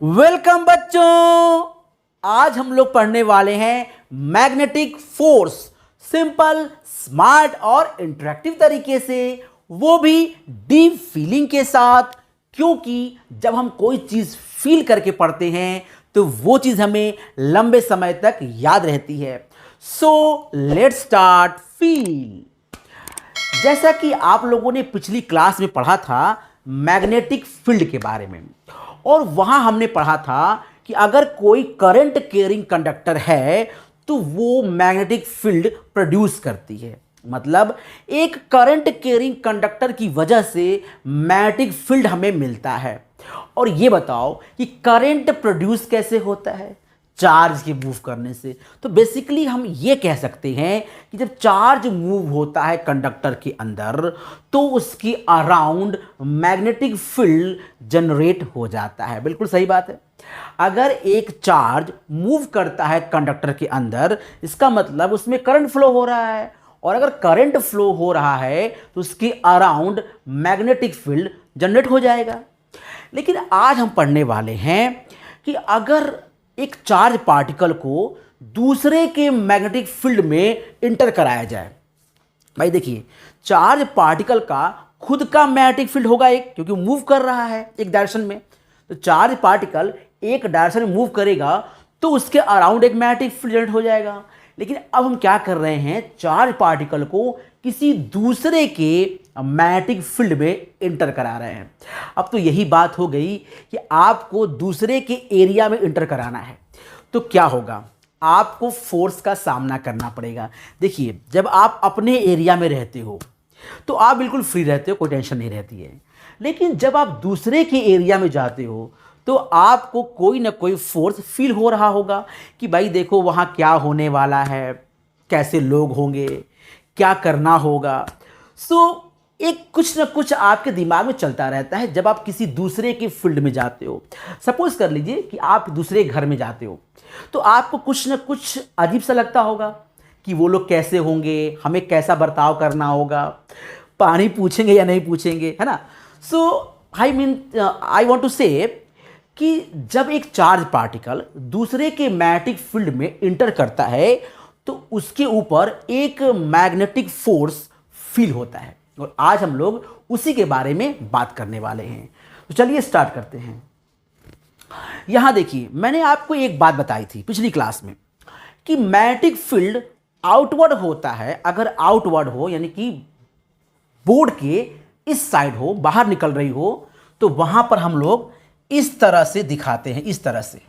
Welcome बच्चों। आज हम लोग पढ़ने वाले हैं मैग्नेटिक फोर्स, सिंपल, स्मार्ट और इंटरेक्टिव तरीके से, वो भी डीप फीलिंग के साथ। क्योंकि जब हम कोई चीज फील करके पढ़ते हैं तो वो चीज हमें लंबे समय तक याद रहती है। So let's start feel. जैसा कि आप लोगों ने पिछली क्लास में पढ़ा था मैग्नेटिक फील्ड के बारे में, और वहां हमने पढ़ा था कि अगर कोई करंट कैरिंग कंडक्टर है तो वो मैग्नेटिक फील्ड प्रोड्यूस करती है। मतलब एक करंट कैरिंग कंडक्टर की वजह से मैग्नेटिक फील्ड हमें मिलता है। और ये बताओ कि करंट प्रोड्यूस कैसे होता है? चार्ज के मूव करने से। तो बेसिकली हम ये कह सकते हैं कि जब चार्ज मूव होता है कंडक्टर के अंदर तो उसके अराउंड मैग्नेटिक फील्ड जनरेट हो जाता है। बिल्कुल सही बात है। अगर एक चार्ज मूव करता है कंडक्टर के अंदर, इसका मतलब उसमें करंट फ्लो हो रहा है, और अगर करंट फ्लो हो रहा है तो उसके अराउंड मैग्नेटिक फील्ड जनरेट हो जाएगा। लेकिन आज हम पढ़ने वाले हैं कि अगर एक चार्ज पार्टिकल को दूसरे के मैग्नेटिक फील्ड में इंटर कराया जाए। भाई देखिए, चार्ज पार्टिकल का खुद का मैग्नेटिक फील्ड होगा एक, क्योंकि मूव कर रहा है एक डायरेक्शन में। तो चार्ज पार्टिकल एक डायरेक्शन में मूव करेगा तो उसके अराउंड एक मैग्नेटिक फील्ड जनरेट हो जाएगा। लेकिन अब हम क्या कर रहे हैं, चार्ज पार्टिकल को किसी दूसरे के मैग्नेटिक फील्ड में इंटर करा रहे हैं। अब तो यही बात हो गई कि आपको दूसरे के एरिया में इंटर कराना है तो क्या होगा, आपको फोर्स का सामना करना पड़ेगा। देखिए, जब आप अपने एरिया में रहते हो तो आप बिल्कुल फ्री रहते हो, कोई टेंशन नहीं रहती है। लेकिन जब आप दूसरे के एरिया में जाते हो तो आपको कोई ना कोई फोर्स फील हो रहा होगा कि भाई देखो वहाँ क्या होने वाला है, कैसे लोग होंगे, क्या करना होगा। एक कुछ ना कुछ आपके दिमाग में चलता रहता है जब आप किसी दूसरे के फील्ड में जाते हो। सपोज कर लीजिए कि आप दूसरे घर में जाते हो तो आपको कुछ ना कुछ अजीब सा लगता होगा कि वो लोग कैसे होंगे, हमें कैसा बर्ताव करना होगा, पानी पूछेंगे या नहीं पूछेंगे, है ना। आई वॉन्ट टू से कि जब एक चार्ज पार्टिकल दूसरे के मैग्नेटिक फील्ड में इंटर करता है तो उसके ऊपर एक मैग्नेटिक फोर्स फील होता है, और आज हम लोग उसी के बारे में बात करने वाले हैं। तो चलिए स्टार्ट करते हैं। यहां देखिए, मैंने आपको एक बात बताई थी पिछली क्लास में कि मैग्नेटिक फील्ड आउटवर्ड होता है। अगर आउटवर्ड हो यानी कि बोर्ड के इस साइड हो, बाहर निकल रही हो, तो वहां पर हम लोग इस तरह से दिखाते हैं, इस तरह से।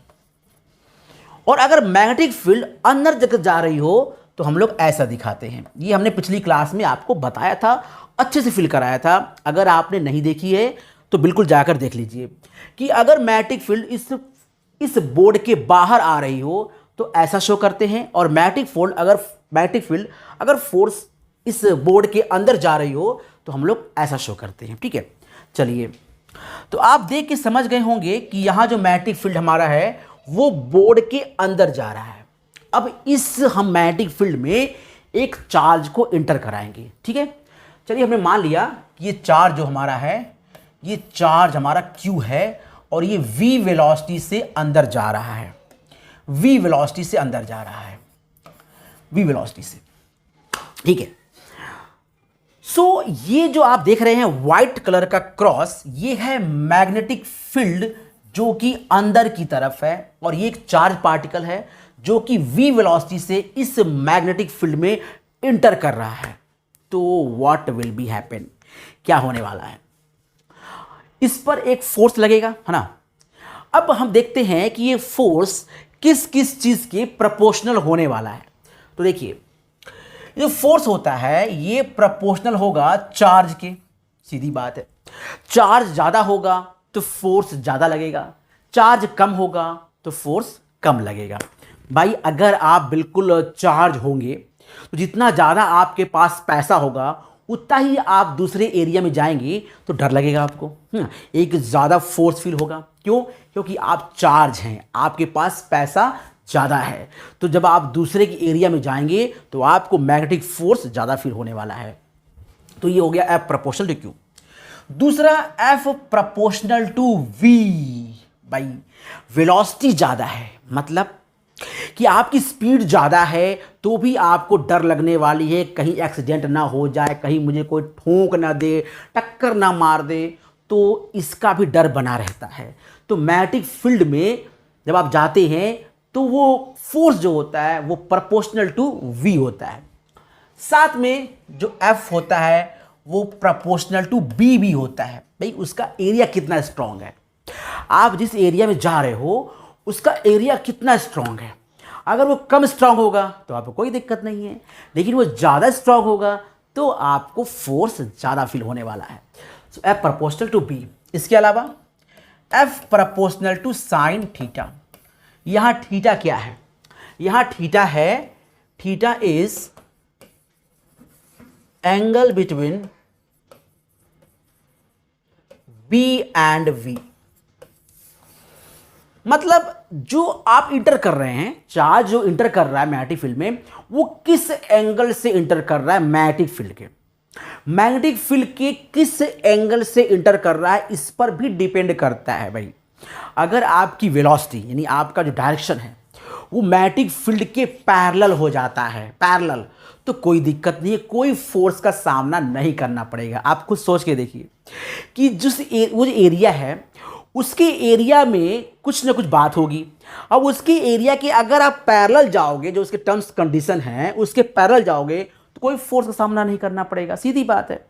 और अगर मैग्नेटिक फील्ड अंदर जगह जा रही हो तो हम लोग ऐसा दिखाते हैं। ये हमने पिछली क्लास में आपको बताया था, अच्छे से फील कराया था। अगर आपने नहीं देखी है तो बिल्कुल जाकर देख लीजिए कि अगर मैग्नेटिक फील्ड इस बोर्ड के बाहर आ रही हो तो ऐसा शो करते हैं, और मैग्नेटिक फील्ड अगर फोर्स इस बोर्ड के अंदर जा रही हो तो हम लोग ऐसा शो करते हैं। ठीक है, चलिए। तो आप देख के समझ गए होंगे कि यहां जो मैग्नेटिक फील्ड हमारा है वो बोर्ड के अंदर जा रहा है। अब हम मैग्नेटिक फील्ड में एक चार्ज को इंटर कराएंगे। ठीक है, चलिए, हमने मान लिया कि ये चार्ज जो हमारा है, ये चार्ज हमारा Q है, और ये V वेलोसिटी से अंदर जा रहा है। V वेलोसिटी से अंदर जा रहा है, V वेलोसिटी से। ठीक है। ये जो आप देख रहे हैं व्हाइट कलर का क्रॉस, ये है मैग्नेटिक फील्ड जो कि अंदर की तरफ है, और ये एक चार्ज पार्टिकल है जो कि V वेलोसिटी से इस मैग्नेटिक फील्ड में इंटर कर रहा है। तो व्हाट विल बी हैपन, क्या होने वाला है, इस पर एक फोर्स लगेगा, है ना। अब हम देखते हैं कि ये फोर्स किस किस चीज के प्रोपोर्शनल होने वाला है। तो देखिए, जो फोर्स होता है ये प्रोपोर्शनल होगा चार्ज के, सीधी बात है। चार्ज ज्यादा होगा तो फोर्स ज्यादा लगेगा, चार्ज कम होगा तो फोर्स कम लगेगा। भाई अगर आप बिल्कुल चार्ज होंगे तो जितना ज़्यादा आपके पास पैसा होगा उतना ही आप दूसरे एरिया में जाएंगे तो डर लगेगा आपको, एक ज़्यादा फोर्स फील होगा। क्यों? क्योंकि आप चार्ज हैं, आपके पास पैसा ज़्यादा है। तो जब आप दूसरे के एरिया में जाएंगे तो आपको मैग्नेटिक फोर्स ज़्यादा फील होने वाला है। तो ये हो गया एफ प्रोपोर्शनल टू क्यू। दूसरा एफ प्रोपोर्शनल टू वी। भाई वेलोसिटी ज़्यादा है, मतलब कि आपकी स्पीड ज़्यादा है तो भी आपको डर लगने वाली है कहीं एक्सीडेंट ना हो जाए, कहीं मुझे कोई ठोक ना दे, टक्कर ना मार दे, तो इसका भी डर बना रहता है। तो मैग्नेटिक फील्ड में जब आप जाते हैं तो वो फोर्स जो होता है वो प्रोपोर्शनल टू वी होता है। साथ में जो एफ होता है वो प्रोपोर्शनल टू बी भी होता है। भाई उसका एरिया कितना स्ट्रांग है, आप जिस एरिया में जा रहे हो उसका एरिया कितना स्ट्रांग है। अगर वो कम स्ट्रांग होगा तो आपको कोई दिक्कत नहीं है, लेकिन वो ज़्यादा स्ट्रांग होगा तो आपको फोर्स ज़्यादा फील होने वाला है। So F proportional to B. इसके अलावा F proportional to sine theta. यहाँ थीटा क्या है, यहाँ थीटा है, theta is angle between B and V. मतलब जो आप इंटर कर रहे हैं, चार्ज जो इंटर कर रहा है मैग्नेटिक फील्ड में, वो किस एंगल से इंटर कर रहा है मैग्नेटिक फील्ड के, मैग्नेटिक फील्ड के किस एंगल से इंटर कर रहा है इस पर भी डिपेंड करता है भाई। अगर आपकी वेलोसिटी यानी आपका जो डायरेक्शन है वो मैग्नेटिक फील्ड के पैरेलल हो जाता है, पैरेलल, तो कोई दिक्कत नहीं है, कोई फोर्स का सामना नहीं करना पड़ेगा। आप खुद सोच के देखिए कि वो जो एरिया है उसके एरिया में कुछ ना कुछ बात होगी। अब उसके एरिया के अगर आप पैरेलल जाओगे, जो उसके टर्म्स कंडीशन हैं उसके पैरेलल जाओगे तो कोई फोर्स का सामना नहीं करना पड़ेगा, सीधी बात है।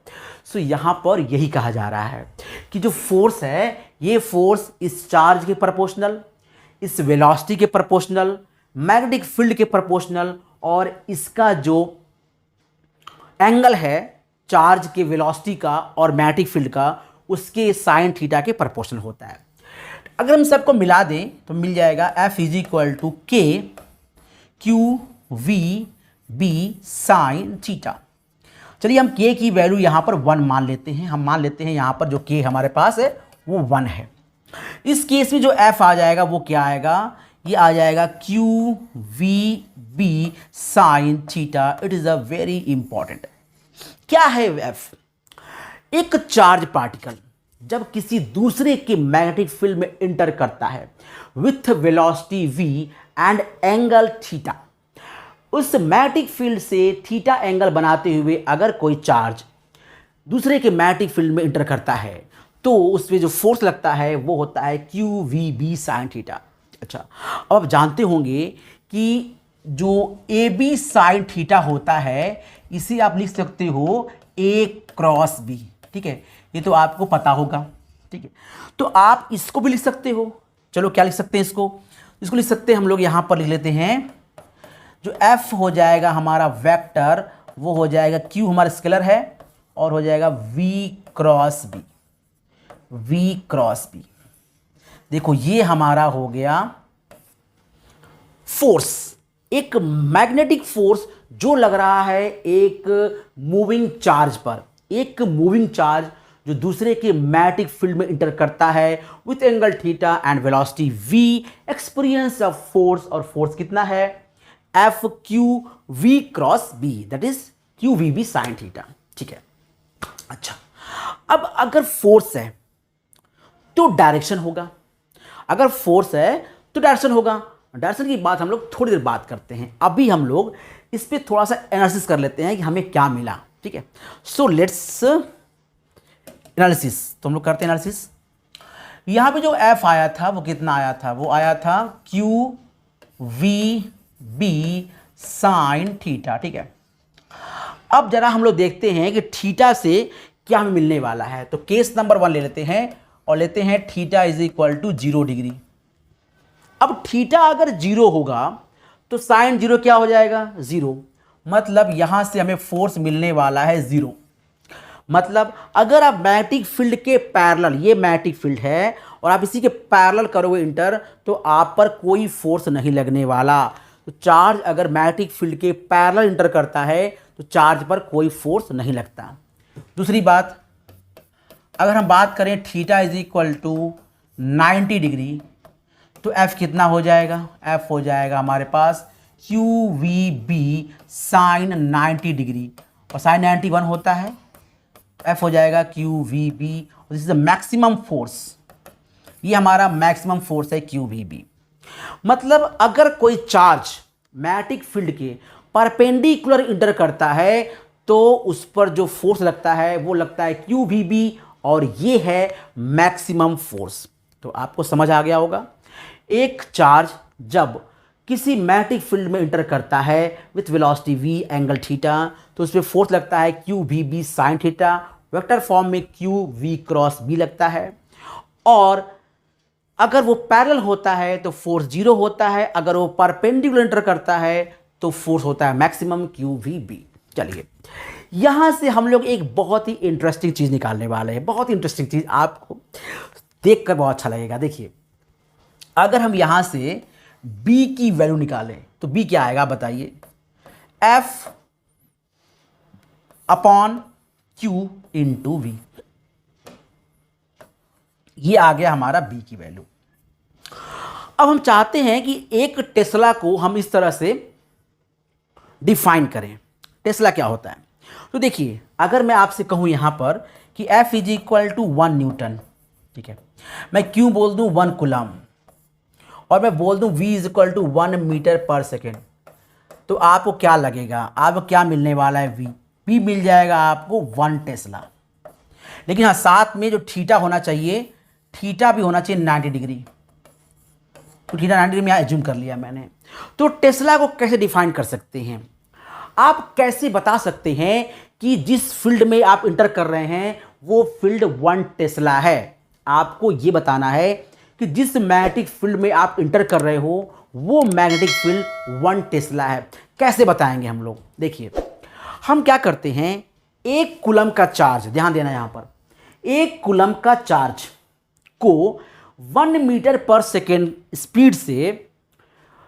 सो यहाँ पर यही कहा जा रहा है कि जो फोर्स है ये फोर्स इस चार्ज के प्रोपोर्शनल, इस वेलोसिटी के प्रोपोर्शनल, मैग्नेटिक फील्ड के प्रोपोर्शनल, और इसका जो एंगल है चार्ज के वेलोसिटी का और मैग्नेटिक फील्ड का उसके साइन थीटा के प्रोपोर्शनल होता है। अगर हम सबको मिला दें तो मिल जाएगा F is equal to K Q V B sine theta. चलिए हम के की वैल्यू यहाँ पर 1 मान लेते हैं। हम मान लेते हैं यहाँ पर जो के हमारे पास है वो 1 है। इस केस में जो एफ आ जाएगा वो क्या आएगा, ये आ जाएगा Q V B sine theta. It is a very important. क्या है एफ? एक चार्ज पार्टिकल जब किसी दूसरे के मैग्नेटिक फील्ड में इंटर करता है with velocity v and angle theta, उस मैग्नेटिक फील्ड से थीटा एंगल बनाते हुए अगर कोई चार्ज दूसरे के मैग्नेटिक फील्ड में इंटर करता है तो उसमें जो फोर्स लगता है वो होता है Q V B sine theta. अच्छा, अब आप जानते होंगे कि जो ए बी साइन थीटा होता है इसे आप लिख सकते हो ए क्रॉस बी। ठीक है, ये तो आपको पता होगा। ठीक है, तो आप इसको भी लिख सकते हो। चलो क्या लिख सकते हैं इसको लिख सकते हैं हम लोग, यहाँ पर लिख लेते हैं जो एफ हो जाएगा हमारा वेक्टर वो हो जाएगा क्यू हमारा स्केलर है और हो जाएगा V cross B, V cross B. देखो ये हमारा हो गया फोर्स, एक मैग्नेटिक फोर्स जो लग रहा है एक मूविंग चार्ज पर, एक मूविंग चार्ज जो दूसरे के मैग्नेटिक फील्ड में इंटर करता है with angle theta and velocity v, experience of force, और फोर्स कितना है F Q V cross B, that is Q V B sine theta. ठीक है, अच्छा अब अगर फोर्स है तो डायरेक्शन होगा, अगर फोर्स है तो डायरेक्शन होगा। डायरेक्शन की बात हम लोग थोड़ी देर बात करते हैं, अभी हम लोग इस पर थोड़ा सा एनालिसिस कर लेते हैं कि हमें क्या मिला। ठीक है, सो लेट्स एनालिसिस, तो हम लोग करते हैं एनालिसिस। यहां पे जो एफ आया था वो कितना आया था, वो आया था Q V B sine theta. ठीक है, अब जरा हम लोग देखते हैं कि थीटा से क्या हमें मिलने वाला है। तो केस नंबर 1 ले लेते हैं और लेते हैं theta is equal to 0 degree. अब थीटा अगर 0 होगा तो साइन 0 क्या हो जाएगा 0, मतलब यहां से हमें फोर्स मिलने वाला है 0। मतलब अगर आप मैग्नेटिक फील्ड के पैरेलल, ये मैग्नेटिक फील्ड है और आप इसी के पैरेलल करोगे इंटर, तो आप पर कोई फोर्स नहीं लगने वाला। तो चार्ज अगर मैग्नेटिक फील्ड के पैरेलल इंटर करता है तो चार्ज पर कोई फोर्स नहीं लगता। दूसरी बात, अगर हम बात करें theta is equal to 90 degree तो एफ कितना हो जाएगा, एफ हो जाएगा हमारे पास Q V B sine 90 degree, और साइन 91 होता है, एफ हो जाएगा Q V B. This is the maximum force, ये हमारा मैक्सिमम फोर्स है QVB। मतलब अगर कोई चार्ज मैग्नेटिक फील्ड के परपेंडिकुलर इंटर करता है तो उस पर जो फोर्स लगता है वो लगता है QVB, और ये है मैक्सिमम फोर्स। तो आपको समझ आ गया होगा, एक चार्ज जब किसी मैग्नेटिक फील्ड में इंटर करता है with velocity v angle theta, तो उस पर फोर्स लगता है QVB sine theta, vector form में QV क्रॉस B लगता है। और अगर वो पैरेलल होता है तो फोर्स 0 होता है, अगर वो परपेंडिकुलर इंटर करता है तो फोर्स होता है मैक्सिमम QVB। चलिए यहां से हम लोग एक बहुत ही इंटरेस्टिंग चीज निकालने वाले हैं, बहुत ही इंटरेस्टिंग चीज, आपको देखकर बहुत अच्छा लगेगा। देखिए अगर हम यहां से B की वैल्यू निकालें तो B क्या आएगा बताइए, F upon Q into V। ये आ गया हमारा B की वैल्यू। अब हम चाहते हैं कि एक टेस्ला को हम इस तरह से डिफाइन करें। टेस्ला क्या होता है, तो देखिए अगर मैं आपसे कहूं यहां पर कि F is equal to 1 newton, ठीक है, मैं Q बोल दूं 1 कूलम, और मैं बोल दूं V is equal to 1 metre per second, तो आपको क्या लगेगा, आपको क्या मिलने वाला है, V मिल जाएगा आपको 1 टेस्ला। लेकिन हाँ साथ में जो थीटा होना चाहिए, थीटा भी होना चाहिए 90 डिग्री, तो थीटा 90 डिग्री में एज्यूम कर लिया मैंने। तो टेस्ला को कैसे डिफाइन कर सकते हैं, आप कैसे बता सकते हैं कि जिस फील्ड में आप इंटर कर रहे हैं वो फील्ड 1 टेस्ला है। आपको ये बताना है कि जिस मैग्नेटिक फील्ड में आप इंटर कर रहे हो वो मैग्नेटिक फील्ड 1 टेस्ला है। कैसे बताएंगे हम लोग, देखिए हम क्या करते हैं, एक कूलम का चार्ज, ध्यान देना यहां पर, एक कूलम का चार्ज को 1 मीटर पर सेकेंड स्पीड से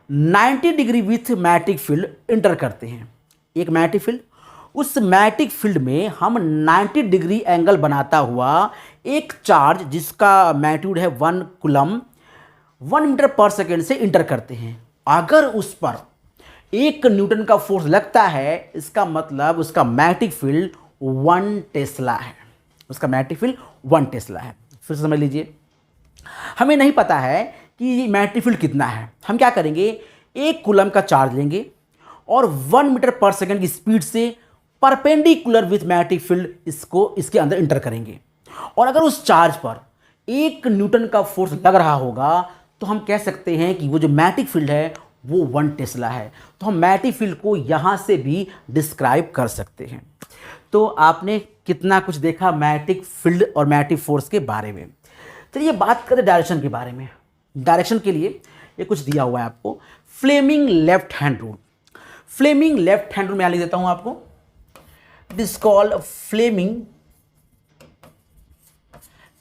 90 degree with magnetic field inter करते हैं। एक मैग्नेटिक फील्ड, उस मैग्नेटिक फील्ड में हम 90 डिग्री एंगल बनाता हुआ एक चार्ज जिसका मैग्नीट्यूड है 1 कूलम 1 मीटर पर सेकेंड से इंटर करते हैं। अगर उस पर 1 न्यूटन का फोर्स लगता है, इसका मतलब उसका मैग्नेटिक फील्ड 1 टेस्ला है, उसका मैग्नेटिक फील्ड 1 टेस्ला है। फिर से समझ लीजिए, हमें नहीं पता है कि मैग्नेटिक फील्ड कितना है, हम क्या करेंगे, 1 कूलम का चार्ज लेंगे और 1 मीटर पर सेकेंड की स्पीड से परपेंडिकुलर विथ मैग्नेटिक फील्ड इसको इसके अंदर इंटर करेंगे। और अगर उस चार्ज पर 1 न्यूटन का फोर्स लग रहा होगा तो हम कह सकते हैं कि वो जो मैग्नेटिक फील्ड है वो 1 टेस्ला है। तो हम मैग्नेटिक फील्ड को यहाँ से भी डिस्क्राइब कर सकते हैं। तो आपने कितना कुछ देखा मैग्नेटिक फील्ड और मैग्नेटिक फोर्स के बारे में। चलिए बात करें डायरेक्शन के बारे में। डायरेक्शन के लिए ये कुछ दिया हुआ है आपको, Fleming left hand rule. Fleming left hand rule मैं लिख देता हूं आपको, it is called Fleming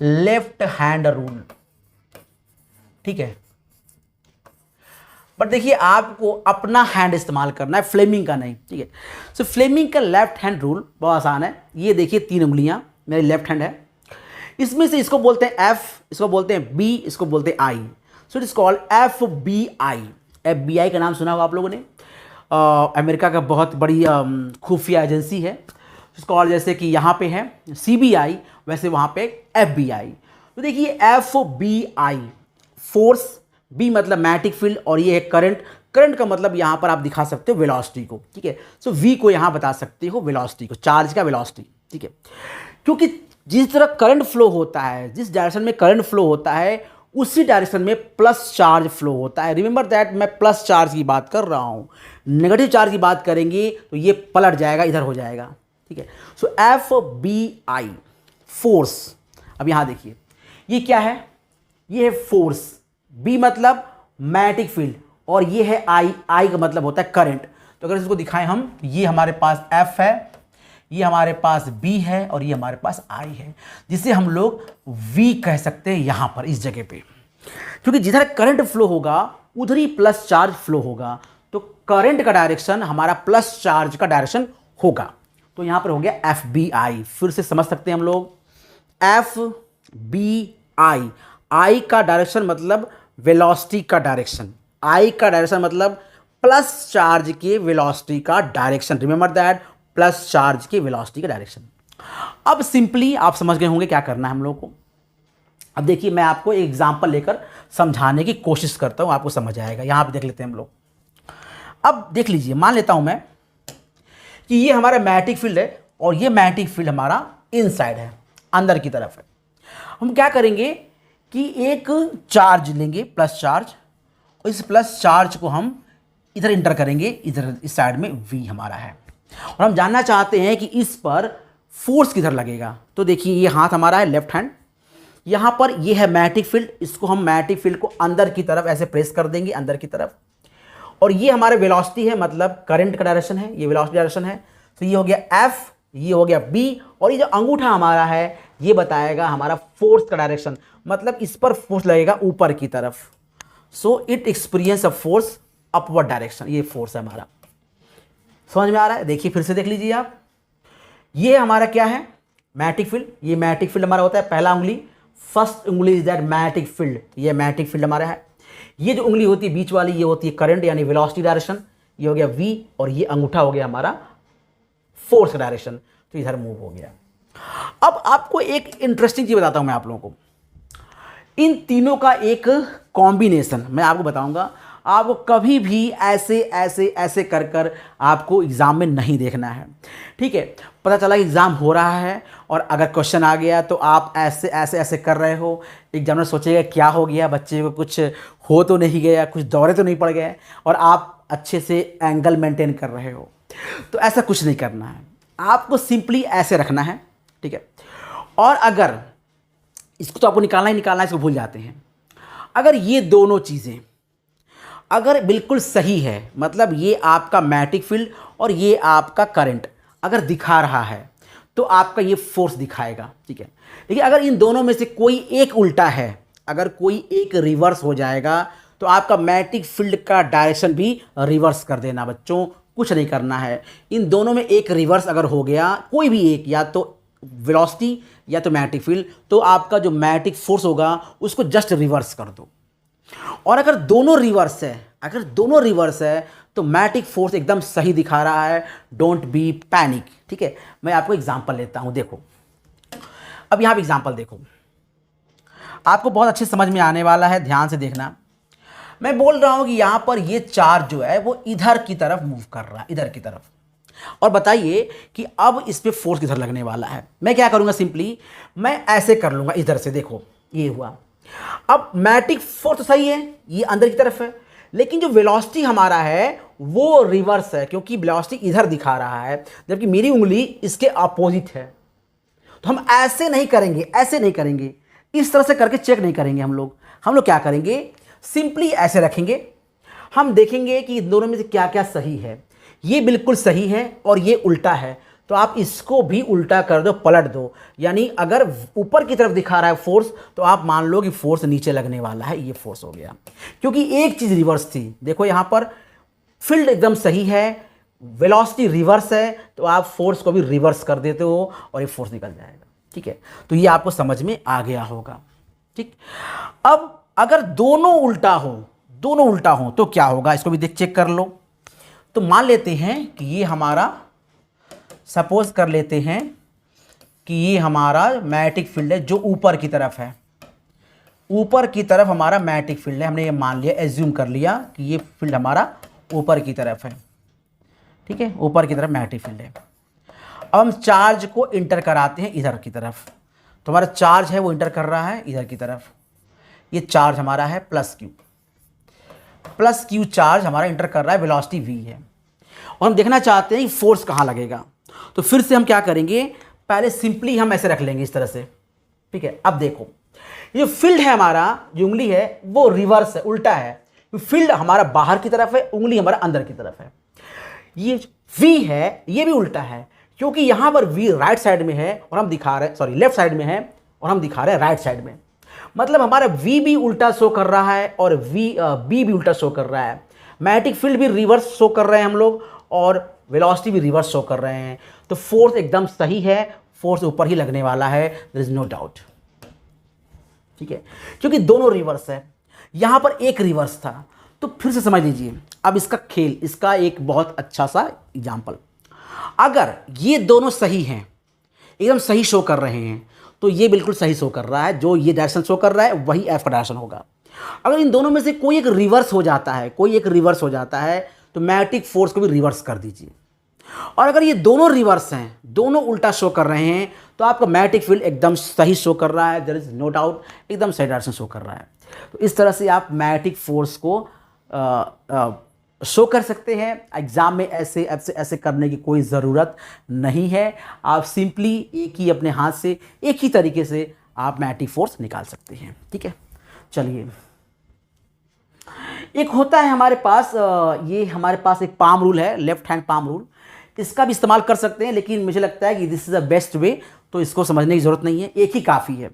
left hand rule, ठीक है। बट देखिए आपको अपना हैंड इस्तेमाल करना है, फ्लेमिंग का नहीं, ठीक है। सो फ्लेमिंग का लेफ्ट हैंड रूल बहुत आसान है। ये देखिए 3 उंगलियां मेरी लेफ्ट हैंड है, इसमें से इसको बोलते हैं F, इसको बोलते हैं B, इसको बोलते हैं I। So it is called FBI। FBI का नाम सुना होगा आप लोगों ने, अमेरिका का बहुत बड़ी खुफिया एजेंसी है। इसको जैसे कि यहाँ पे है CBI, वैसे वहाँ पे FBI। तो देखिए FBI, फोर्स, B मतलब मैग्नेटिक फील्ड, और ये है करंट। करंट का मतलब यहाँ पर आप दिखा सकते हो वेलोसिटी को, ठीक है। सो V को यहाँ बता सकते हो वेलोसिटी को, चार्ज का वेलोसिटी, ठीक है। क्योंकि जिस तरह करंट फ्लो होता है, जिस डायरेक्शन में करंट फ्लो होता है उसी डायरेक्शन में प्लस चार्ज फ्लो होता है। रिमेंबर दैट, मैं प्लस चार्ज की बात कर रहा हूँ, नेगेटिव चार्ज की बात करेंगे तो ये पलट जाएगा, इधर हो जाएगा, ठीक है। सो FBI फोर्स। अब यहाँ देखिए ये क्या है, ये है फोर्स, B मतलब मैग्नेटिक फील्ड, और ये है I का मतलब होता है करंट। तो अगर इसको दिखाएं हम, ये हमारे पास F है, ये हमारे पास B है, और ये हमारे पास I है, जिसे हम लोग V कह सकते हैं यहाँ पर इस जगह पे। क्योंकि जिधर करंट फ्लो होगा उधर ही प्लस चार्ज फ्लो होगा, तो करंट का डायरेक्शन हमारा प्लस चार्ज का डायरेक्शन होगा। तो यहाँ पर हो गया FBI। फिर से समझ सकते हैं हम लोग, FBI, I का डायरेक्शन मतलब वेलोसिटी का डायरेक्शन, I का डायरेक्शन मतलब प्लस चार्ज के वेलोसिटी का direction. Remember that, plus charge के वेलोसिटी का डायरेक्शन। अब सिंपली आप समझ गए होंगे क्या करना है हम लोग को। अब देखिए मैं आपको एक एग्जांपल लेकर समझाने की कोशिश करता हूँ, आपको समझ आएगा। यहाँ पे देख लेते हैं हम लोग। अब देख लीजिए, मान लेता हूँ मैं कि ये हमारा मैग्नेटिक फील्ड है और ये मैग्नेटिक फील्ड हमारा इनसाइड है, अंदर की तरफ है। हम क्या करेंगे कि एक चार्ज लेंगे, प्लस चार्ज, और इस प्लस चार्ज को हम इधर इंटर करेंगे, इधर इस साइड में V हमारा है, और हम जानना चाहते हैं कि इस पर फोर्स किधर लगेगा। तो देखिए ये हाथ हमारा है लेफ्ट हैंड, यहाँ पर ये है मैग्नेटिक फील्ड, इसको हम मैग्नेटिक फील्ड को अंदर की तरफ ऐसे प्रेस कर देंगे, अंदर की तरफ। और ये हमारे वेलोसिटी है, मतलब करंट का डायरेक्शन है, ये वेलोसिटी डायरेक्शन है। तो ये हो गया F, ये हो गया B, और ये जो अंगूठा हमारा है ये बताएगा हमारा फोर्स का डायरेक्शन, मतलब इस पर फोर्स लगेगा ऊपर की तरफ। So it experience a force upward direction, ये फोर्स है हमारा। समझ में आ रहा है? देखिए फिर से देख लीजिए आप, ये हमारा क्या है, मैग्नेटिक फील्ड। ये मैग्नेटिक फील्ड हमारा होता है पहला उंगली, फर्स्ट उंगली इज दैट मैग्नेटिक फील्ड, ये मैग्नेटिक फील्ड हमारा है। ये जो उंगली होती है बीच वाली, ये होती है करंट यानी वेलोसिटी डायरेक्शन, ये हो गया V, और ये अंगूठा हो गया हमारा फोर्स डायरेक्शन। तो इधर मूव हो गया। अब आपको एक इंटरेस्टिंग चीज बताता हूं मैं आप लोगों को, इन तीनों का एक कॉम्बिनेशन मैं आपको बताऊंगा। आपको कभी भी ऐसे ऐसे ऐसे कर कर आपको एग्जाम में नहीं देखना है, ठीक है? पता चला एग्जाम हो रहा है और अगर क्वेश्चन आ गया तो आप ऐसे ऐसे ऐसे कर रहे हो, एग्जामिनर सोचेगा क्या हो गया, बच्चे को कुछ हो तो नहीं गया, कुछ दौरे तो नहीं पड़ गए, और आप अच्छे से एंगल मेंटेन कर रहे हो। तो ऐसा कुछ नहीं करना है, आपको सिंपली ऐसे रखना है, ठीक है? और अगर इसको तो आपको निकालना ही निकालना है, इसको भूल जाते हैं। अगर ये दोनों चीज़ें अगर बिल्कुल सही है, मतलब ये आपका मैग्नेटिक फील्ड और ये आपका करंट अगर दिखा रहा है, तो आपका ये फोर्स दिखाएगा, ठीक है? लेकिन अगर इन दोनों में से कोई एक उल्टा है, अगर कोई एक रिवर्स हो जाएगा, तो आपका मैग्नेटिक फील्ड का डायरेक्शन भी रिवर्स कर देना बच्चों, कुछ नहीं करना है। इन दोनों में एक रिवर्स अगर हो गया, कोई भी एक, या तो वेलोसिटी या तो मैग्नेटिक फील्ड, तो आपका जो मैग्नेटिक फोर्स होगा उसको जस्ट रिवर्स कर दो। और अगर दोनों रिवर्स है, अगर दोनों रिवर्स है, तो मैग्नेटिक फोर्स एकदम सही दिखा रहा है, डोंट बी पैनिक, ठीक है? मैं आपको एग्जांपल लेता हूं, देखो अब यहां पे एग्जांपल देखो, आपको बहुत अच्छे समझ में आने वाला है, ध्यान से देखना। मैं बोल रहा हूं कि यहां पर ये चार्ज जो है वो इधर की तरफ मूव कर रहा है, इधर की तरफ। और बताइए कि अब इस पे फोर्स किधर लगने वाला है। मैं क्या करूंगा, सिंपली मैं ऐसे कर लूंगा इधर से, देखो ये हुआ। अब मैग्नेटिक फोर्स तो सही है, ये अंदर की तरफ है, लेकिन जो वेलोसिटी हमारा है वो रिवर्स है, क्योंकि वेलोसिटी इधर दिखा रहा है जबकि मेरी उंगली इसके अपोजिट है। तो हम ऐसे नहीं करेंगे, ऐसे नहीं करेंगे, इस तरह से करके चेक नहीं करेंगे। हम लोग क्या करेंगे, सिंपली ऐसे रखेंगे, हम देखेंगे कि इन दोनों में से क्या क्या सही है। ये बिल्कुल सही है और ये उल्टा है, तो आप इसको भी उल्टा कर दो, पलट दो। यानी अगर ऊपर की तरफ दिखा रहा है फोर्स, तो आप मान लो कि फोर्स नीचे लगने वाला है, ये फोर्स हो गया, क्योंकि एक चीज रिवर्स थी। देखो यहां पर फील्ड एकदम सही है, वेलोसिटी रिवर्स है, तो आप फोर्स को भी रिवर्स कर देते हो और ये फोर्स निकल जाएगा, ठीक है? तो ये आपको समझ में आ गया होगा, ठीक? अब अगर दोनों उल्टा हो तो क्या होगा, इसको भी चेक कर लो। तो मान लेते हैं कि ये हमारा, सपोज कर लेते हैं कि ये हमारा मैग्नेटिक फील्ड है जो ऊपर की तरफ है, ऊपर की तरफ हमारा मैग्नेटिक फील्ड है। हमने ये मान लिया, एज्यूम कर लिया कि ये फील्ड हमारा ऊपर की तरफ है, ठीक है? ऊपर की तरफ मैग्नेटिक फील्ड है। अब हम चार्ज को इंटर कराते हैं इधर की तरफ, तो हमारा चार्ज है वो इंटर कर रहा है इधर की तरफ। ये चार्ज हमारा है प्लस क्यू चार्ज हमारा इंटर कर रहा है, वेलोसिटी v है, और हम देखना चाहते हैं कि फोर्स कहाँ लगेगा। तो फिर से हम क्या करेंगे, पहले सिंपली हम ऐसे रख लेंगे इस तरह से, ठीक है? अब देखो ये फील्ड है हमारा, जो उंगली है वो रिवर्स है, उल्टा है। फील्ड हमारा बाहर की तरफ है, उंगली हमारा अंदर की तरफ है। ये v है, ये भी उल्टा है, क्योंकि यहां पर v राइट साइड में है और हम दिखा रहे हैं, सॉरी लेफ्ट साइड में है और हम दिखा रहे हैं राइट साइड में। मतलब हमारा v भी उल्टा शो कर रहा है और b भी उल्टा शो कर रहा है। मैग्नेटिक फील्ड भी रिवर्स शो कर रहे हैं हम लोग, और वेलोसिटी भी रिवर्स शो कर रहे हैं। तो फोर्स एकदम सही है, फोर्स ऊपर ही लगने वाला है, देयर इज नो डाउट, ठीक है? क्योंकि दोनों रिवर्स है, यहां पर एक रिवर्स था। तो फिर से समझ लीजिए, अब इसका खेल, इसका एक बहुत अच्छा सा एग्जाम्पल, अगर ये दोनों सही हैं, एकदम सही शो कर रहे हैं, तो ये बिल्कुल सही शो कर रहा है, जो ये डायरेक्शन शो कर रहा है वही एफ का डायरेक्शन होगा। अगर इन दोनों में से कोई एक रिवर्स हो जाता है, तो मैग्नेटिक फोर्स को भी रिवर्स कर दीजिए। और अगर ये दोनों रिवर्स हैं, दोनों उल्टा शो कर रहे हैं, तो आपका मैग्नेटिक फील्ड एकदम सही शो कर रहा है, देयर इज नो डाउट, एकदम सही डायरेक्शन शो कर रहा है। तो इस तरह से आप मैग्नेटिक फोर्स को शो कर सकते हैं। एग्जाम में ऐसे ऐसे ऐसे करने की कोई ज़रूरत नहीं है। आप सिंपली एक ही अपने हाथ से एक ही तरीके से आप मैग्नेटिक फोर्स निकाल सकते हैं। ठीक है, चलिए एक होता है हमारे पास, ये हमारे पास एक पाम रूल है, लेफ्ट हैंड पाम रूल। इसका भी इस्तेमाल कर सकते हैं, लेकिन मुझे लगता है कि this is the best way, तो इसको समझने की ज़रूरत नहीं है, एक ही काफ़ी है।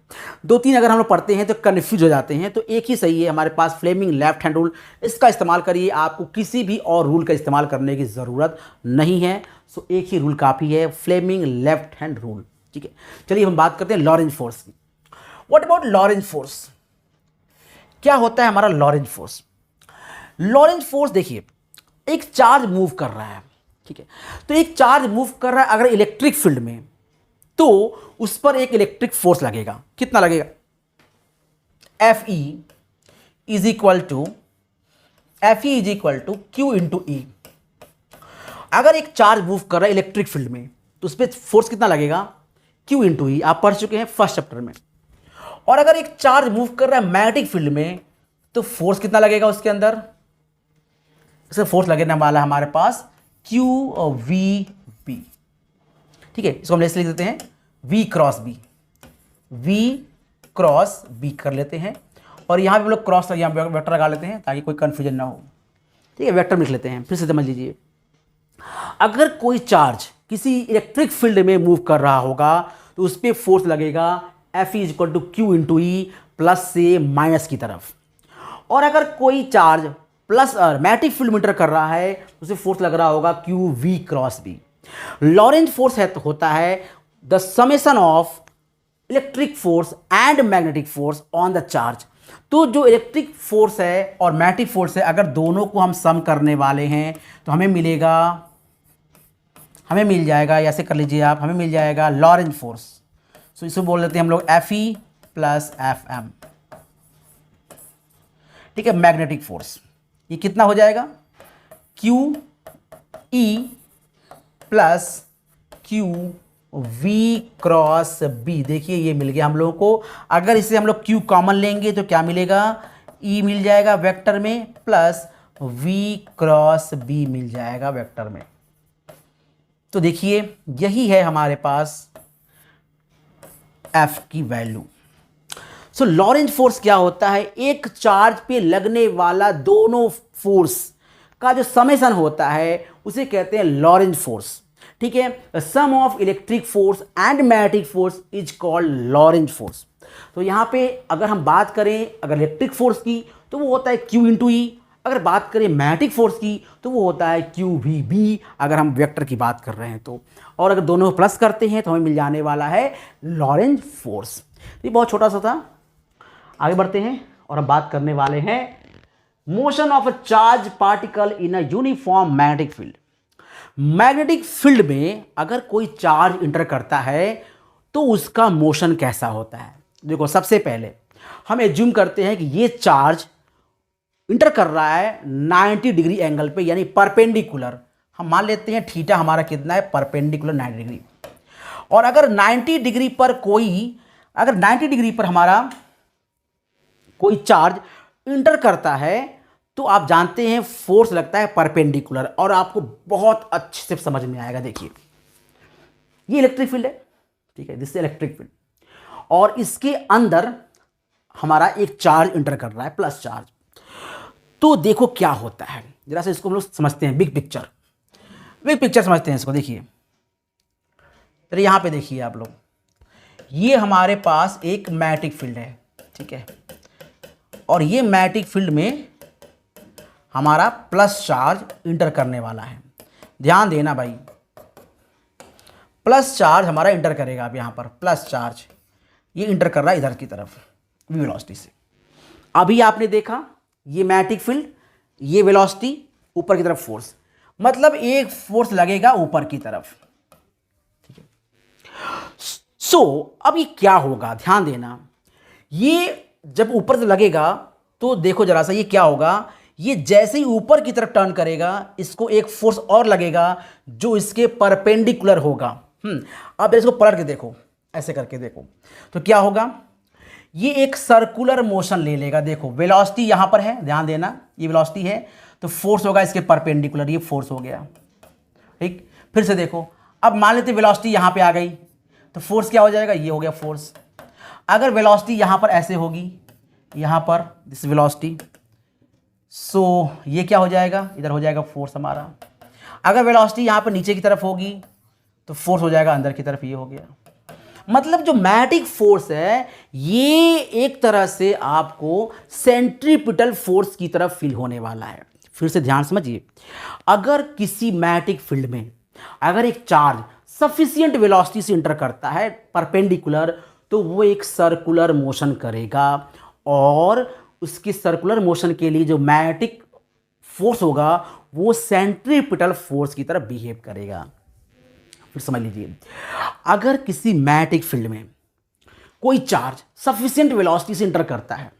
2-3 अगर हम लोग पढ़ते हैं तो कन्फ्यूज हो जाते हैं, तो एक ही सही है हमारे पास, फ्लेमिंग लेफ्ट हैंड रूल। इसका इस्तेमाल करिए, आपको किसी भी और रूल का इस्तेमाल करने की ज़रूरत नहीं है। सो एक ही रूल काफ़ी है, फ्लेमिंग लेफ्ट हैंड रूल। ठीक है, चलिए हम बात करते हैं लॉरेंज फोर्स की। What about Lorentz force? क्या होता है हमारा लॉरेंज फोर्स? लॉरेंज फोर्स देखिए, एक चार्ज मूव कर रहा है, ठीक है, तो एक चार्ज मूव कर रहा है अगर इलेक्ट्रिक फील्ड में, तो उस पर एक इलेक्ट्रिक फोर्स लगेगा। कितना लगेगा? Fe is equal to Q into E. अगर एक चार्ज मूव कर रहा है इलेक्ट्रिक फील्ड में, तो उस पर फोर्स कितना लगेगा? Q इंटू ई। आप पढ़ चुके हैं फर्स्ट चैप्टर में। और अगर एक चार्ज मूव कर रहा है मैग्नेटिक फील्ड में, तो फोर्स कितना लगेगा उसके अंदर? इसका फोर्स लगने वाला है हमारे पास Q और VB। ठीक है, इसको हम ऐसे लिख देते हैं V क्रॉस B कर लेते हैं, और यहाँ भी हम लोग क्रॉस यहाँ वेक्टर लगा लेते हैं ताकि कोई कंफ्यूजन ना हो। ठीक है, वेक्टर लिख लेते हैं, फिर से समझ लीजिए। अगर कोई चार्ज किसी इलेक्ट्रिक फील्ड में मूव कर रहा होगा, तो उस पर फोर्स लगेगा F is equal to Q into E, plus से माइनस की तरफ। और अगर कोई चार्ज प्लस मैग्नेटिक फील्ड में एंटर कर रहा है, तो उसे फोर्स लग रहा होगा QV cross B। Lorentz force है तो होता है the summation of electric force and magnetic force on the charge. तो जो इलेक्ट्रिक फोर्स है और मैग्नेटिक फोर्स है, अगर दोनों को हम सम करने वाले हैं, तो हमें मिल जाएगा, ऐसे कर लीजिए आप, हमें मिल जाएगा लॉरेंज फोर्स। सो इसे बोल देते हैं हम लोग Fe प्लस Fm। ठीक है, मैग्नेटिक फोर्स ये कितना हो जाएगा? QE plus QV cross B। देखिए ये मिल गया हम लोगों को। अगर इसे हम लोग Q कॉमन लेंगे तो क्या मिलेगा? E मिल जाएगा वेक्टर में, प्लस V क्रॉस B मिल जाएगा वेक्टर में। तो देखिए यही है हमारे पास F की वैल्यू। सो लॉरेंज फोर्स क्या होता है? एक चार्ज पे लगने वाला दोनों फोर्स का जो समेशन होता है, उसे कहते हैं लॉरेंज फोर्स। ठीक है, sum of electric force and magnetic force is called Lorentz force. तो यहाँ पे अगर हम बात करें अगर इलेक्ट्रिक फोर्स की, तो वो होता है Q इंटू ई। अगर बात करें मैग्नेटिक फोर्स की, तो वो होता है QVB, अगर हम वेक्टर की बात कर रहे हैं तो। और अगर दोनों प्लस करते हैं तो हमें मिल जाने वाला है लॉरेंज फोर्स। ये बहुत छोटा सा था। आगे बढ़ते हैं और हम बात करने वाले हैं motion of a charge particle in a uniform magnetic field. Magnetic field में अगर कोई चार्ज इंटर करता है, तो उसका मोशन कैसा होता है? देखो, सबसे पहले हम एज्यूम करते हैं कि ये चार्ज इंटर कर रहा है 90 डिग्री एंगल पे, यानी परपेंडिकुलर। हम मान लेते हैं थीटा हमारा कितना है? Perpendicular 90 degree. और अगर 90 डिग्री पर हमारा कोई चार्ज इंटर करता है, तो आप जानते हैं फोर्स लगता है परपेंडिकुलर, और आपको बहुत अच्छे से समझ में आएगा। देखिए ये इलेक्ट्रिक फील्ड है, ठीक है, दिस इलेक्ट्रिक फील्ड, और इसके अंदर हमारा एक चार्ज इंटर कर रहा है, प्लस चार्ज। तो देखो क्या होता है, जरा से इसको हम लोग समझते हैं, बिग पिक्चर समझते हैं इसको। देखिए तो यहां पे देखिए आप लोग, ये हमारे पास एक मैग्नेटिक फील्ड है, ठीक है, और ये मैग्नेटिक फील्ड में हमारा प्लस चार्ज इंटर करने वाला है। ध्यान देना भाई, प्लस चार्ज हमारा इंटर करेगा। अब यहां पर प्लस चार्ज ये इंटर कर रहा है इधर की तरफ वेलोसिटी से। अभी आपने देखा ये मैग्नेटिक फील्ड, ये वेलोसिटी, ऊपर की तरफ फोर्स, मतलब एक फोर्स लगेगा ऊपर की तरफ, ठीक है। अब ये क्या होगा, ध्यान देना, ये जब ऊपर से लगेगा तो देखो जरा सा ये क्या होगा, ये जैसे ही ऊपर की तरफ टर्न करेगा इसको एक फोर्स और लगेगा जो इसके परपेंडिकुलर होगा। अब इसको पलट के देखो, ऐसे करके देखो तो क्या होगा, ये एक सर्कुलर मोशन ले लेगा। देखो वेलोसिटी यहां पर है, ध्यान देना, ये वेलोसिटी है तो फोर्स होगा इसके परपेंडिकुलर, ये फोर्स हो गया। ठीक, फिर से देखो, अब मान लेते वेलोसिटी यहां पे आ गई तो फोर्स क्या हो जाएगा, ये हो गया फोर्स। अगर वेलोसिटी यहां पर ऐसे होगी, यहां पर दिस वेलोसिटी, सो ये क्या हो जाएगा, इधर हो जाएगा फोर्स हमारा। अगर वेलोसिटी यहां पर नीचे की तरफ होगी तो फोर्स हो जाएगा अंदर की तरफ, ये हो गया। मतलब जो मैग्नेटिक फोर्स है ये एक तरह से आपको सेंट्रीपिटल फोर्स की तरफ फील होने वाला है। फिर से ध्यान समझिए, अगर किसी मैग्नेटिक फील्ड में अगर एक चार्ज सफिशिएंट वेलोसिटी से इंटर करता है परपेंडिकुलर, तो वो एक सर्कुलर मोशन करेगा और उसकी सर्कुलर मोशन के लिए जो मैग्नेटिक फोर्स होगा वो सेंट्रीपिटल फोर्स की तरफ बिहेव करेगा। फिर समझ लीजिए, अगर किसी मैग्नेटिक फील्ड में कोई चार्ज सफिशिएंट वेलोसिटी से इंटर करता है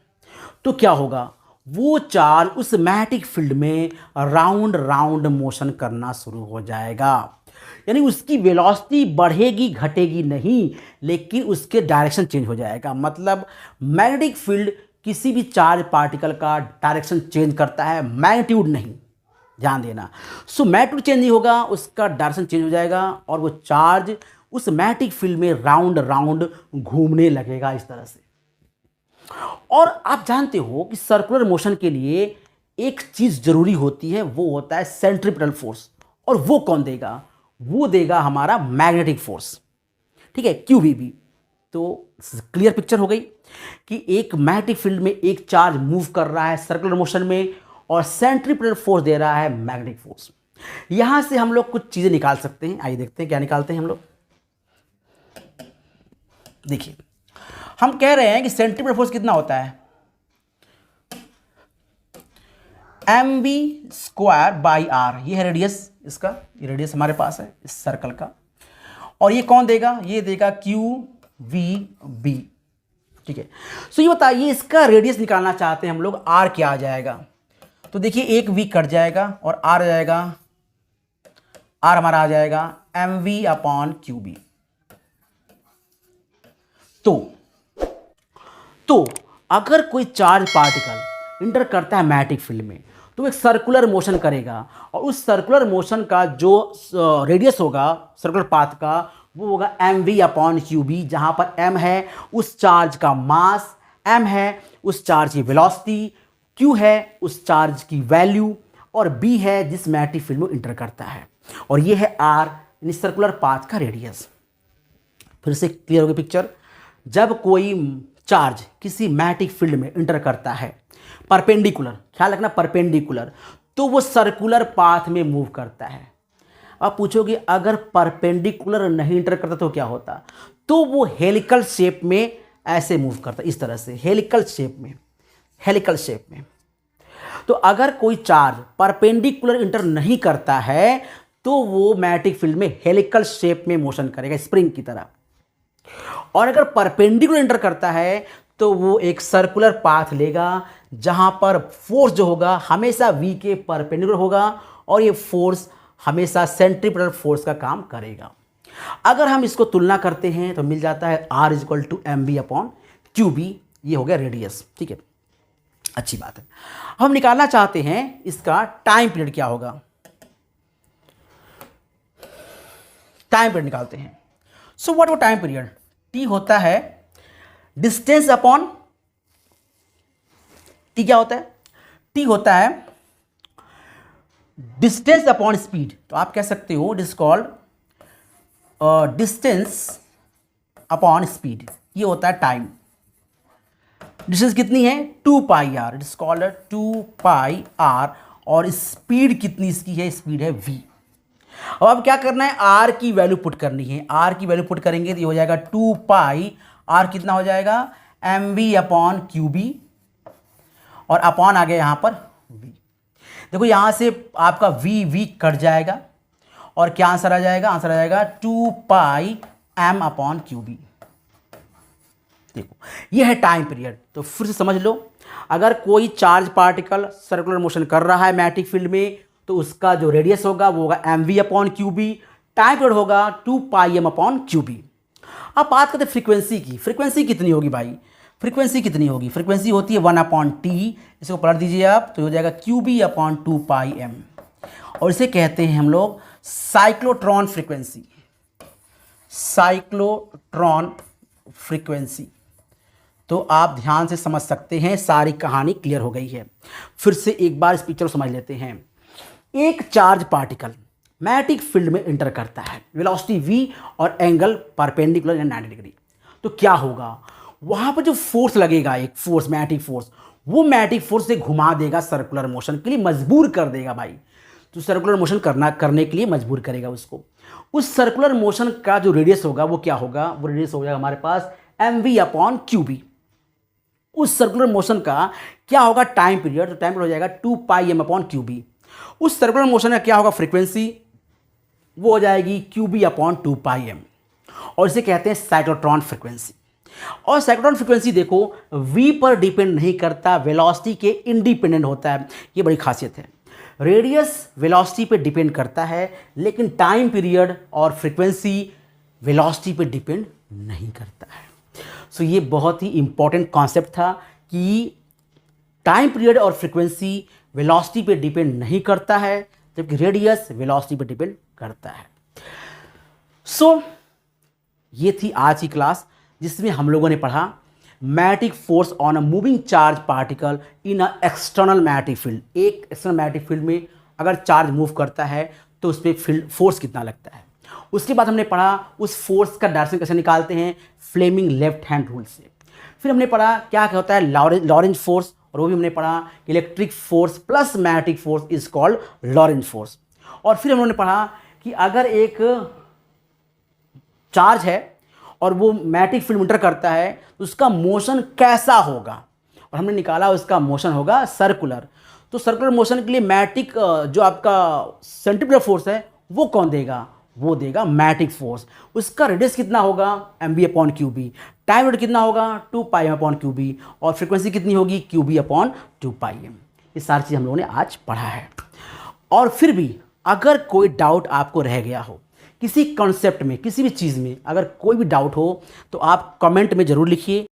तो क्या होगा, वो चार्ज उस मैग्नेटिक फील्ड में राउंड राउंड मोशन करना शुरू हो जाएगा। यानी उसकी वेलोसिटी बढ़ेगी घटेगी नहीं, लेकिन उसके डायरेक्शन चेंज हो जाएगा। मतलब मैग्नेटिक फील्ड किसी भी चार्ज पार्टिकल का डायरेक्शन चेंज करता है, मैग्नीट्यूड नहीं, ध्यान देना। सो मैग्नीट्यूड चेंज नहीं होगा, उसका डायरेक्शन चेंज हो जाएगा और वो चार्ज उस मैग्नेटिक फील्ड में राउंड राउंड घूमने लगेगा इस तरह से। और आप जानते हो कि सर्कुलर मोशन के लिए एक चीज जरूरी होती है, वो होता है सेंट्रीपिटल फोर्स। और वो कौन देगा, वो देगा हमारा मैग्नेटिक फोर्स। ठीक है, QVB। तो क्लियर पिक्चर हो गई कि एक मैग्नेटिक फील्ड में एक चार्ज मूव कर रहा है सर्कुलर मोशन में और सेंट्रीपिटल फोर्स दे रहा है मैग्नेटिक फोर्स। यहां से हम लोग कुछ चीजें निकाल सकते हैं, आइए देखते हैं क्या निकालते हैं हम लोग। देखिए, हम कह रहे हैं कि सेंट्रीपिटल फोर्स कितना होता है, mv²/r। ये है रेडियस इसका, ये रेडियस हमारे पास है इस सर्कल का। और ये कौन देगा, ये देगा QVB। ठीक है, सो ये बताइए इसका रेडियस निकालना चाहते हैं हम लोग, r क्या आ जाएगा। तो देखिए एक v कट जाएगा और r आ जाएगा, r हमारा आ जाएगा mv/QB। तो अगर कोई चार्ज पार्टिकल इंटर करता है मैग्नेटिक फील्ड में तो एक सर्कुलर मोशन करेगा और उस सर्कुलर मोशन का जो रेडियस होगा सर्कुलर पाथ का वो होगा mv/QB, जहां पर m है उस चार्ज का मास, m है उस चार्ज की वेलोसिटी, q है उस चार्ज की वैल्यू और b है जिस मैग्नेटिक फील्ड में इंटर करता है, और ये है r यानी सर्कुलर पाथ का रेडियस। फिर से क्लियर होगी पिक्चर। जब कोई चार्ज किसी मैग्नेटिक फील्ड में इंटर करता है परपेंडिकुलर, ख्याल रखना परपेंडिकुलर, तो वो सर्कुलर पाथ में मूव करता है। अब पूछोगे अगर परपेंडिकुलर नहीं इंटर करता तो क्या होता, तो वो हेलिकल शेप में ऐसे मूव करता, इस तरह से हेलिकल शेप में, हेलिकल शेप में। तो अगर कोई चार्ज परपेंडिकुलर इंटर नहीं करता है तो वो मैग्नेटिक फील्ड में हेलिकल शेप में मोशन करेगा स्प्रिंग की तरह, और अगर परपेंडिकुलर इंटर करता है तो वो एक सर्कुलर पाथ लेगा जहां पर फोर्स जो होगा हमेशा v के परपेंडिकुलर होगा और ये फोर्स हमेशा सेंट्रीपिटल फोर्स का काम करेगा। अगर हम इसको तुलना करते हैं तो मिल जाता है r = mv/QB। ये हो गया रेडियस। ठीक है, अच्छी बात है। हम निकालना चाहते हैं इसका टाइम पीरियड क्या होगा, टाइम पीरियड निकालते हैं। सो व्हाट वो टाइम पीरियड, t होता है डिस्टेंस अपॉन, t क्या होता है, t होता है डिस्टेंस अपॉन स्पीड। तो आप कह सकते हो this called distance upon speed, ये होता है टाइम। डिस्टेंस कितनी है 2πr, it is called 2πr, और स्पीड कितनी इसकी है, स्पीड है v। अब क्या करना है, r की वैल्यू पुट करनी है। r की वैल्यू पुट करेंगे तो ये हो जाएगा 2π, r कितना हो जाएगा mv/QB, और अपॉन आ गया यहां पर v। देखो यहां से आपका v कट जाएगा और क्या आंसर आ जाएगा, आंसर आ जाएगा 2π m/QB। देखो ये है टाइम पीरियड। तो फिर से समझ लो, अगर कोई चार्ज पार्टिकल सर्कुलर मोशन कर रहा है मैग्नेटिक फील्ड में तो उसका जो रेडियस होगा वो होगा mv upon QB, time period होगा 2πm अपॉन क्यूबी। अब बात करते हैं फ्रीक्वेंसी की। फ्रीक्वेंसी कितनी होगी भाई? फ्रीक्वेंसी कितनी होगी? फ्रीक्वेंसी होती है 1 अपॉन टी, इसको पलट दीजिए आप तो हो जाएगा क्यूबी अपॉन 2πm, और इसे कहते हैं हम लोग साइक्लोट्रॉन फ्रीक्वेंसी। Cyclotron frequency. तो आप ध्यान से समझ सकते हैं, सारी कहानी क्लियर हो गई है। फिर से एक बार इस पिक्चर को समझ लेते हैं। एक चार्ज पार्टिकल मैग्नेटिक फील्ड में इंटर करता है, वेलोसिटी v और एंगल परपेंडिकुलर या 90 डिग्री। तो क्या होगा वहां पर? जो फोर्स लगेगा, एक फोर्स, मैग्नेटिक फोर्स, वो मैग्नेटिक फोर्स से घुमा देगा, सर्कुलर मोशन के लिए मजबूर कर देगा भाई। तो सर्कुलर मोशन करने के लिए मजबूर करेगा उसको। उस सर्कुलर मोशन का जो रेडियस होगा वो क्या होगा? वो रेडियस हो जाएगा हमारे पास mv अपॉन क्यूबी। उस सर्कुलर मोशन का क्या होगा? Time period. तो टाइम पीरियड हो जाएगा 2πm अपॉन क्यूबी। उस सर्कुलर मोशन का क्या होगा? फ्रीक्वेंसी, वो हो जाएगी क्यूबी अपॉन 2πm, और इसे कहते हैं साइक्लोट्रॉन फ्रीक्वेंसी। और साइक्लोट्रॉन फ्रीक्वेंसी देखो v पर डिपेंड नहीं करता, वेलोसिटी के इंडिपेंडेंट होता है। ये बड़ी खासियत है। रेडियस वेलोसिटी पे डिपेंड करता है, लेकिन टाइम पीरियड और फ्रीक्वेंसी वेलोसिटी पे डिपेंड नहीं करता है। सो ये बहुत ही इंपॉर्टेंट कॉन्सेप्ट था कि टाइम पीरियड और फ्रीक्वेंसी वेलोसिटी पे डिपेंड नहीं करता है, जबकि रेडियस वेलोसिटी पे डिपेंड करता है। सो ये थी आज की क्लास, जिसमें हम लोगों ने पढ़ा magnetic force on a moving charge particle in a external magnetic field. एक एक्सटर्नल मैग्नेटिक फील्ड में अगर चार्ज मूव करता है तो उस पर फील्ड फोर्स कितना लगता है। उसके बाद हमने पढ़ा उस फोर्स का डायरेक्शन कैसे निकालते हैं, फ्लेमिंग लेफ्ट हैंड रूल से। फिर हमने पढ़ा क्या क्या होता है लॉरेंज फोर्स, और वो भी हमने पढ़ा electric force plus magnetic force is called Lorentz force. और फिर हमने पढ़ा कि अगर एक चार्ज है और वो मैग्नेटिक फील्ड में इंटर करता है तो उसका मोशन कैसा होगा, और हमने निकाला उसका मोशन होगा सर्कुलर। तो सर्कुलर मोशन के लिए मैग्नेटिक जो आपका सेंट्रीफ्यूगल फोर्स है वो कौन देगा? वो देगा मैग्नेटिक फोर्स। उसका रेडियस कितना होगा? mv upon QB. Time period कितना होगा? 2πm upon QB. और फ्रीक्वेंसी कितनी होगी? QB upon 2πm। ये सारी चीज़ हम लोगों ने आज पढ़ा है। और फिर भी अगर कोई डाउट आपको रह गया हो किसी कॉन्सेप्ट में, किसी भी चीज़ में, अगर कोई भी डाउट हो तो आप कमेंट में ज़रूर लिखिए।